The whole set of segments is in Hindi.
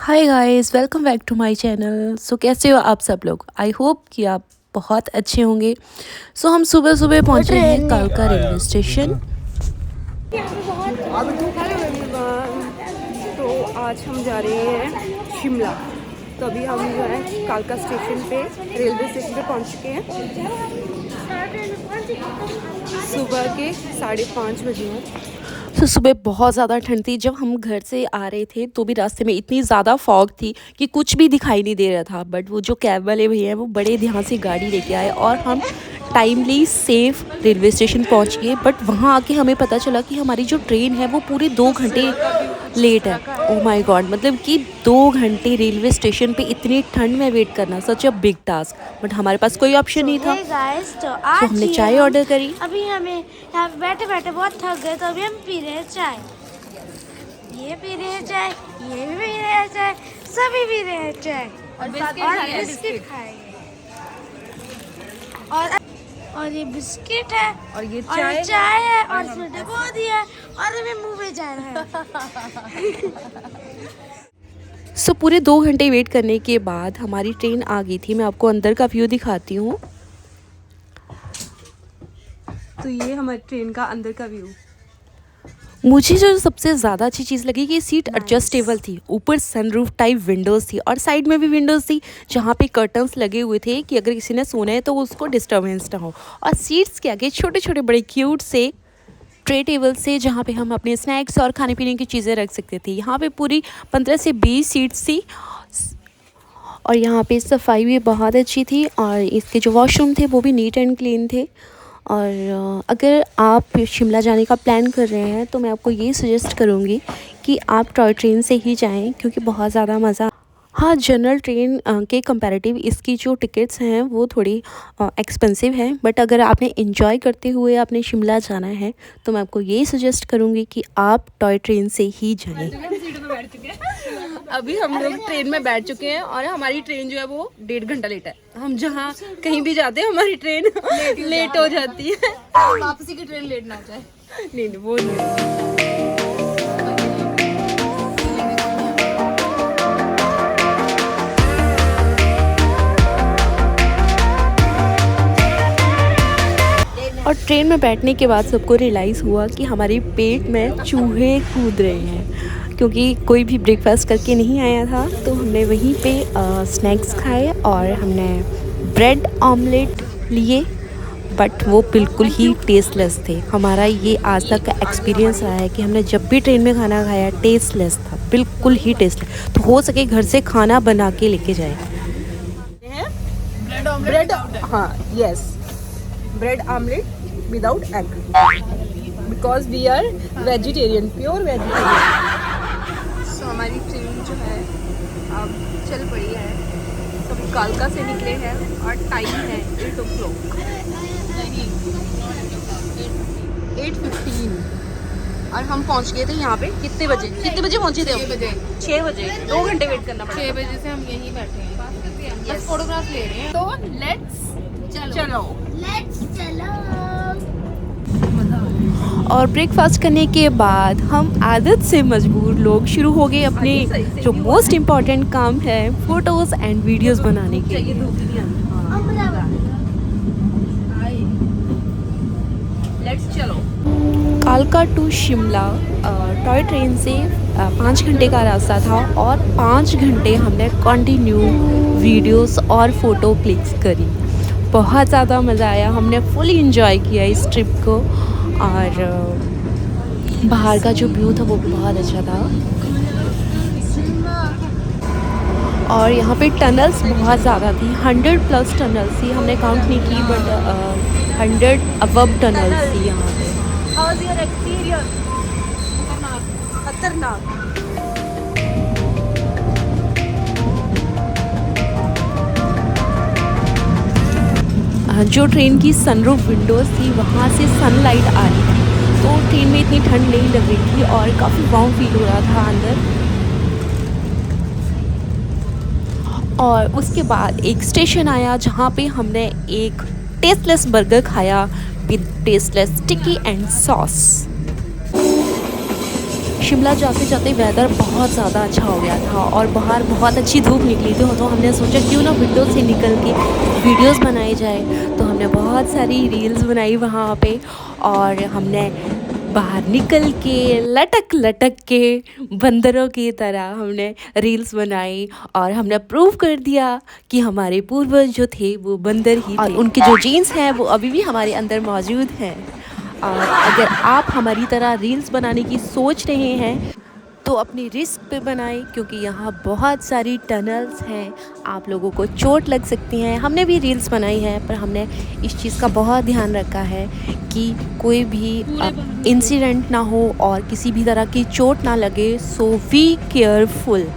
Hi guys, welcome back to my channel. So कैसे हो आप सब लोग? आई होप कि आप बहुत अच्छे होंगे। सो हम सुबह सुबह पहुंचे हैं कालका रेलवे स्टेशन। Hello everyone. तो आज हम जा रहे हैं शिमला। तो अभी हम जो है कालका स्टेशन पे रेलवे स्टेशन पे पहुंच चुके हैं। सुबह के 5:30 बजे हैं। तो सुबह बहुत ज़्यादा ठंड थी। जब हम घर से आ रहे थे तो भी रास्ते में इतनी ज़्यादा फॉग थी कि कुछ भी दिखाई नहीं दे रहा था। बट वो जो कैब वाले भैया हैं वो बड़े ध्यान से गाड़ी लेके आए और हम टाइमली सेफ रेलवे स्टेशन पहुंच गए। बट वहाँ आके हमें पता चला कि हमारी जो ट्रेन है वो पूरे 2 घंटे लेट है। ओ माय गॉड, मतलब कि 2 घंटे रेलवे स्टेशन पे इतनी ठंड में वेट करना सच अ बिग टास्क। बट हमारे पास कोई ऑप्शन नहीं था। तो तो आज हमने ही चाय ऑर्डर करी। अभी हमें यहाँ पे बैठे बैठे बहुत थक गए, तो अभी हम पी रहे हैं चाय। ये पी रहे हैं चाय, ये भी पी रहे हैं चाय, सभी पी रहे हैं चाय और बिस्किट खाएंगे। और ये बिस्किट है और ये चाय है और इसमें डबो दिया है और हमें मुंह में जा रहा है। सो पूरे 2 घंटे वेट करने के बाद हमारी ट्रेन आ गई थी। मैं आपको अंदर का व्यू दिखाती हूँ। तो ये हमारी ट्रेन का अंदर का व्यू। मुझे जो सबसे ज़्यादा अच्छी चीज़ लगी कि सीट एडजस्टेबल थी। ऊपर सनरूफ टाइप विंडोज़ थी और साइड में भी विंडोज़ थी जहाँ पे कर्टन्स लगे हुए थे कि अगर किसी ने सोना है तो उसको डिस्टर्बेंस ना हो। और सीट्स के आगे छोटे छोटे बड़े क्यूट से ट्रे टेबल से जहाँ पे हम अपने स्नैक्स और खाने पीने की चीज़ें रख सकते थे। यहाँ पे पूरी 15 से 20 सीट्स थी और यहाँ पे सफाई भी बहुत अच्छी थी और इसके जो वॉशरूम थे वो भी नीट एंड क्लीन थे। और अगर आप शिमला जाने का प्लान कर रहे हैं तो मैं आपको ये सजेस्ट करूँगी कि आप टॉय ट्रेन से ही जाएं क्योंकि बहुत ज़्यादा मज़ा। हाँ, जनरल ट्रेन के कंपैरेटिव इसकी जो टिकट्स हैं वो थोड़ी एक्सपेंसिव है। बट अगर आपने एंजॉय करते हुए आपने शिमला जाना है तो मैं आपको ये सजेस्ट करूँगी कि आप टॉय ट्रेन से ही जाएं। अभी हम लोग ट्रेन में बैठ चुके हैं और हमारी ट्रेन जो है वो 1.5 घंटा लेट है। हम जहाँ कहीं भी जाते हैं हमारी ट्रेन लेट हो जाती है। वापसी की ट्रेन लेट ना हो जाए। नहीं वो नहीं। और ट्रेन में बैठने के बाद सबको रियलाइज़ हुआ कि हमारे पेट में चूहे कूद रहे हैं क्योंकि कोई भी ब्रेकफास्ट करके नहीं आया था। तो हमने वहीं पे स्नैक्स खाए और हमने ब्रेड ऑमलेट लिए। बट वो बिल्कुल ही टेस्टलेस थे। हमारा ये आज तक का एक्सपीरियंस रहा है कि हमने जब भी ट्रेन में खाना खाया टेस्टलेस था, बिल्कुल ही टेस्टलेस। तो हो सके घर से खाना बना के लेके जाए। ब्रेड, हाँ yes, bread omelette without egg because we are vegetarian, pure vegetarian. So हमारी ट्रेन जो है अब चल पड़ी है। तो अभी कालका से निकले हैं और टाइम है 8 o'clock, 8:15 और हम पहुंच गए थे यहाँ पे कितने बजे पहुंचे थे? 6 बजे। 2 घंटे वेट करना पड़ा। 6 बजे से हम यहीं बैठे हैं, बस फोटोग्राफ ले रहे हैं। तो लेट्स चलो। और ब्रेकफास्ट करने के बाद हम आदत से मजबूर लोग शुरू हो गए अपने जो मोस्ट इम्पॉर्टेंट काम है फोटोज़ एंड वीडियोस बनाने के लिए। लेट्स चलो। कालका टू शिमला टॉय ट्रेन से 5 घंटे का रास्ता था और 5 घंटे हमने कंटिन्यू वीडियोस और फ़ोटो क्लिक्स करी। बहुत ज़्यादा मज़ा आया, हमने फुली इंजॉय किया इस ट्रिप को। और बाहर का जो व्यू था वो भी बहुत अच्छा था। और यहाँ पे टनल्स बहुत ज़्यादा थी, 100+ टनल्स थी। हमने काउंट नहीं की बट 100 अबव टनल्स थी यहाँ पे। How was your experience? खतरनाक। जो ट्रेन की सनरूफ विंडोज़ थी वहाँ से सनलाइट आ रही थी तो ट्रेन में इतनी ठंड नहीं लग रही थी और काफ़ी वार्म फील हो रहा था अंदर। और उसके बाद एक स्टेशन आया जहाँ पे हमने एक टेस्टलेस बर्गर खाया with tasteless tikki and sauce. Shimla जाते जाते वेदर बहुत ज़्यादा अच्छा हो गया था और बाहर बहुत अच्छी धूप निकली थी, तो हमने सोचा क्यों ना विंडो से निकल के वीडियोस बनाई जाए। तो हमने बहुत सारी रील्स बनाई वहाँ पे, और हमने बाहर निकल के लटक लटक के बंदरों की तरह हमने रील्स बनाई, और हमने प्रूव कर दिया कि हमारे पूर्वज जो थे वो बंदर ही थे, और उनके जो जीन्स हैं वो अभी भी हमारे अंदर मौजूद हैं। और अगर आप हमारी तरह रील्स बनाने की सोच रहे हैं तो अपनी रिस्क पे बनाएं, क्योंकि यहाँ बहुत सारी टनल्स हैं, आप लोगों को चोट लग सकती हैं। हमने भी रील्स बनाई है, पर हमने इस चीज़ का बहुत ध्यान रखा है कि कोई भी इंसिडेंट ना हो और किसी भी तरह की चोट ना लगे। सो बी केयरफुल।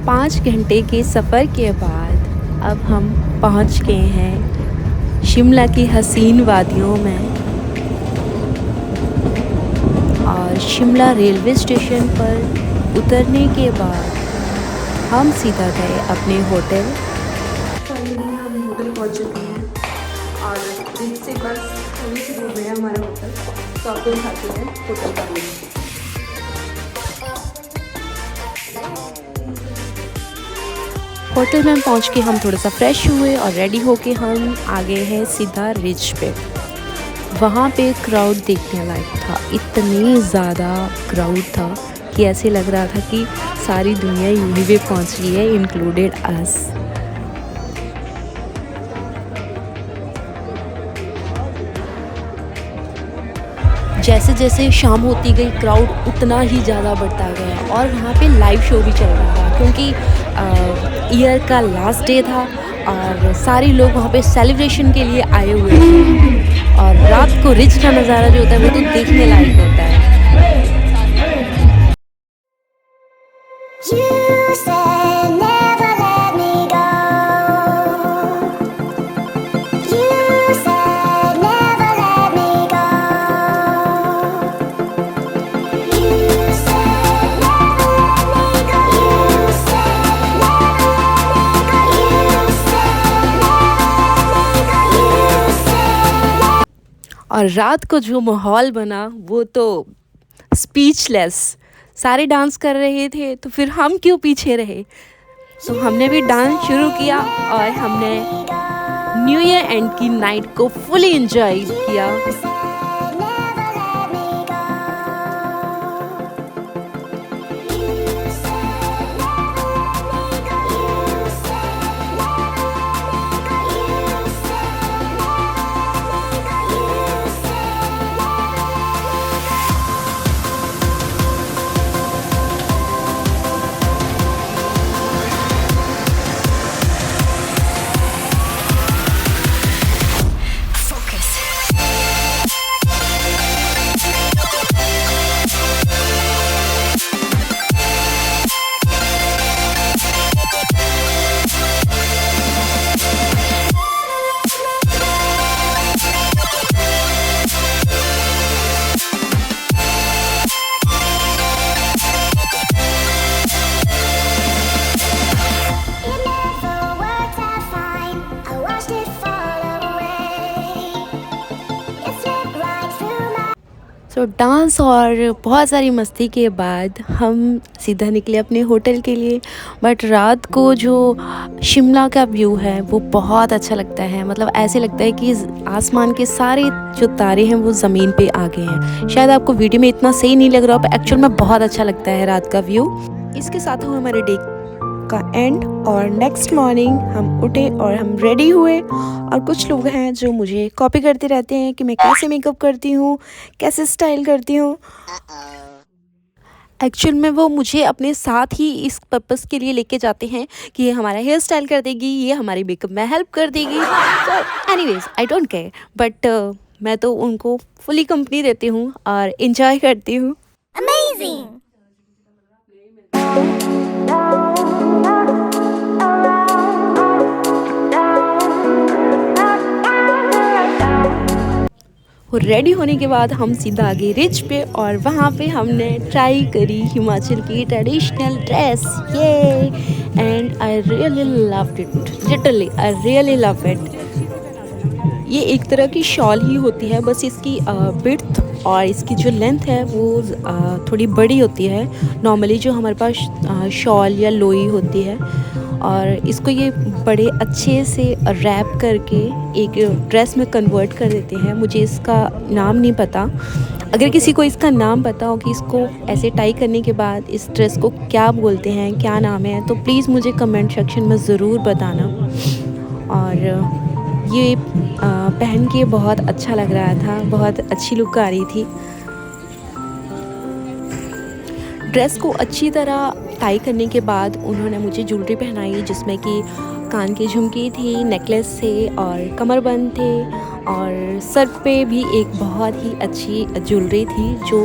पाँच घंटे के सफ़र के बाद अब हम पहुंच गए हैं शिमला की हसीन वादियों में, और शिमला रेलवे स्टेशन पर उतरने के बाद हम सीधा गए अपने होटल। हम होटल पहुंच चुके हैं और ब्रिज से बस थोड़ी सी दूर है हमारा होटल, तो आपको दिखाते हैं होटल का व्यू। होटल में पहुंच के हम थोड़ा सा फ्रेश हुए और रेडी होके हम आ गए हैं सीधा रिज पे। वहाँ पे क्राउड देखने लायक था, इतनी ज़्यादा क्राउड था कि ऐसे लग रहा था कि सारी दुनिया यहीं पे पहुँच रही है, इंक्लूडेड अस। जैसे जैसे शाम होती गई क्राउड उतना ही ज़्यादा बढ़ता गया, और वहाँ पे लाइव शो भी चल रहा था, क्योंकि ईयर का लास्ट डे था और सारे लोग वहाँ पे सेलिब्रेशन के लिए आए हुए थे। और रात को रिज का नज़ारा जो होता है वो तो देखने लायक होता है। और रात को जो माहौल बना वो तो स्पीचलेस। सारे डांस कर रहे थे, तो फिर हम क्यों पीछे रहे। तो हमने भी डांस शुरू किया और हमने न्यू ईयर एंड की नाइट को फुली एंजॉय किया। तो डांस और बहुत सारी मस्ती के बाद हम सीधा निकले अपने होटल के लिए। बट रात को जो शिमला का व्यू है वो बहुत अच्छा लगता है, मतलब ऐसे लगता है कि आसमान के सारे जो तारे हैं वो ज़मीन पे आ गए हैं। शायद आपको वीडियो में इतना सही नहीं लग रहा, पर एक्चुअल में बहुत अच्छा लगता है रात का व्यू। इसके साथ हुआ हमारे डे का एंड, और नेक्स्ट मॉर्निंग हम उठे और हम रेडी हुए। और कुछ लोग हैं जो मुझे कॉपी करते रहते हैं कि मैं कैसे मेकअप करती हूँ, कैसे स्टाइल करती हूँ। एक्चुअल में वो मुझे अपने साथ ही इस पर्पस के लिए लेके जाते हैं कि ये हमारा हेयर स्टाइल कर देगी, ये हमारी मेकअप में हेल्प कर देगी। तो anyways I don't care, but मैं तो उनको फुली कंपनी देती हूँ और इंजॉय करती हूँ। Amazing! तो रेडी होने के बाद हम सीधा गए रिच पे और वहाँ पे हमने ट्राई करी हिमाचल की ट्रेडिशनल ड्रेस ये, and I really loved it, literally I really love it. ये एक तरह की शॉल ही होती है, बस इसकी विड्थ और इसकी जो लेंथ है वो थोड़ी बड़ी होती है नॉर्मली जो हमारे पास शॉल या लोई होती है, और इसको ये बड़े अच्छे से रैप करके एक ड्रेस में कन्वर्ट कर देते हैं। मुझे इसका नाम नहीं पता, अगर किसी को इसका नाम पता हो कि इसको ऐसे टाई करने के बाद इस ड्रेस को क्या बोलते हैं, क्या नाम है, तो प्लीज़ मुझे कमेंट सेक्शन में ज़रूर बताना। और ये पहन के बहुत अच्छा लग रहा था, बहुत अच्छी लुक आ रही थी। ड्रेस को अच्छी तरह टाई करने के बाद उन्होंने मुझे ज्वेलरी पहनाई, जिसमें कि कान की झुमकी थी, नेकलेस थे और कमरबंद थे, और सर पे भी एक बहुत ही अच्छी ज्वेलरी थी जो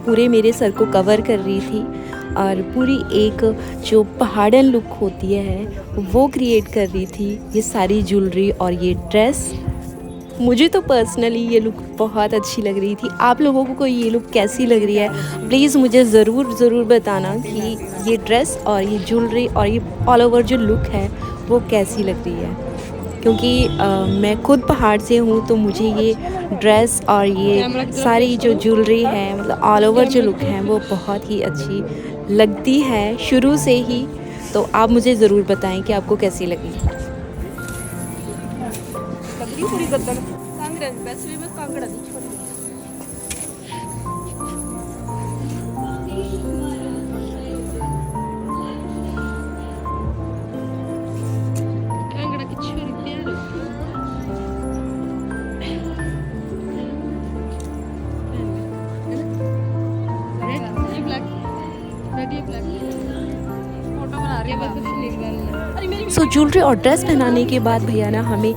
पूरे मेरे सर को कवर कर रही थी, और पूरी एक जो पहाड़न लुक होती है वो क्रिएट कर रही थी ये सारी ज्वेलरी और ये ड्रेस। मुझे तो पर्सनली ये लुक बहुत अच्छी लग रही थी। आप लोगों को ये लुक कैसी लग रही है प्लीज़ मुझे ज़रूर बताना कि ये ड्रेस और ये ज्वेलरी और ये ऑल ओवर जो लुक है वो कैसी लग रही है, क्योंकि मैं खुद पहाड़ से हूँ तो मुझे ये ड्रेस और ये सारी जो ज्वेलरी है, मतलब ऑल ओवर जो लुक है वो बहुत ही अच्छी लगती है शुरू से ही। तो आप मुझे ज़रूर बताएं कि आपको कैसी लगी। सो ज्वेलरी और ड्रेस पहनाने के बाद भैया ने हमें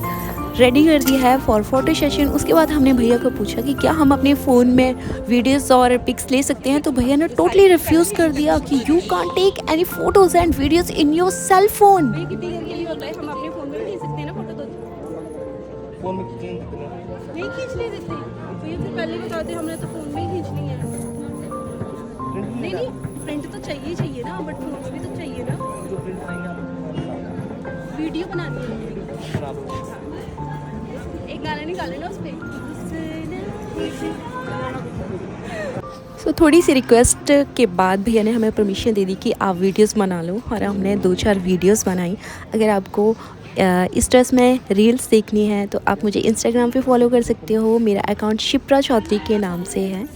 रेडी कर दिया है फॉर फोटो सेशन। उसके बाद हमने भैया को पूछा कि क्या हम अपने फ़ोन में वीडियोस और पिक्स ले सकते हैं, तो भैया ने टोटली रिफ्यूज़ कर दिया कि you can't take any photos and videos in your cell phone. हम अपने फोन में भी ले सकते हैं ना फोटो, तो फोन में खींच सकते हैं। नहीं खींचने देते तो ये फिर पहले बता दे, हमने तो फोन में ही खींचनी है। नहीं प्रिंट तो चाहिए ना, बट फोन में भी तो चाहिए ना, जो प्रिंट आएंगे आप वीडियो बनानी है। एक गाना निकाले ना उस पे। सो थोड़ी सी रिक्वेस्ट के बाद भैया ने हमें परमिशन दे दी कि आप वीडियोस बना लो, और हमने 2-4 वीडियोस बनाई। अगर आपको इस ड्रेस में रील्स देखनी है तो आप मुझे इंस्टाग्राम पे फॉलो कर सकते हो, मेरा अकाउंट शिप्रा चौधरी के नाम से है।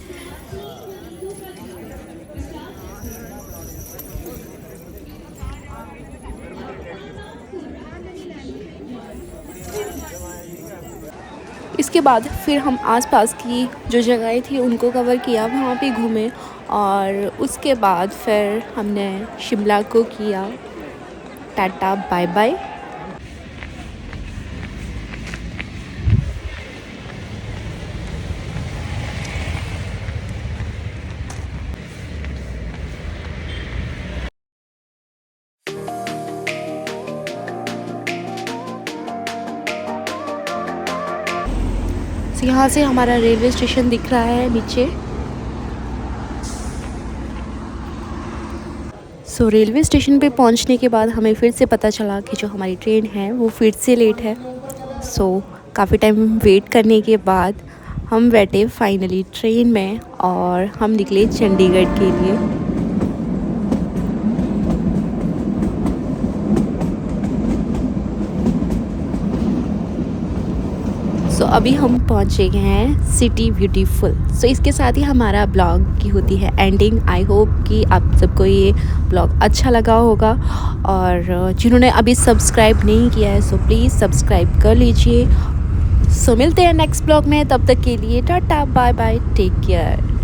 इसके बाद फिर हम आसपास की जो जगहें थी उनको कवर किया, वहाँ पे घूमे, और उसके बाद फिर हमने शिमला को किया टाटा बाय बाय। यहाँ से हमारा रेलवे स्टेशन दिख रहा है नीचे। सो रेलवे स्टेशन पे पहुँचने के बाद हमें फिर से पता चला कि जो हमारी ट्रेन है वो फिर से लेट है। सो काफ़ी टाइम वेट करने के बाद हम बैठे फाइनली ट्रेन में और हम निकले चंडीगढ़ के लिए। सो अभी हम पहुँचे गए हैं सिटी ब्यूटीफुल। सो इसके साथ ही हमारा ब्लॉग की होती है एंडिंग। आई होप कि आप सबको ये ब्लॉग अच्छा लगा होगा, और जिन्होंने अभी सब्सक्राइब नहीं किया है सो प्लीज़ सब्सक्राइब कर लीजिए। सो मिलते हैं नेक्स्ट ब्लॉग में, तब तक के लिए tata bye bye, take care.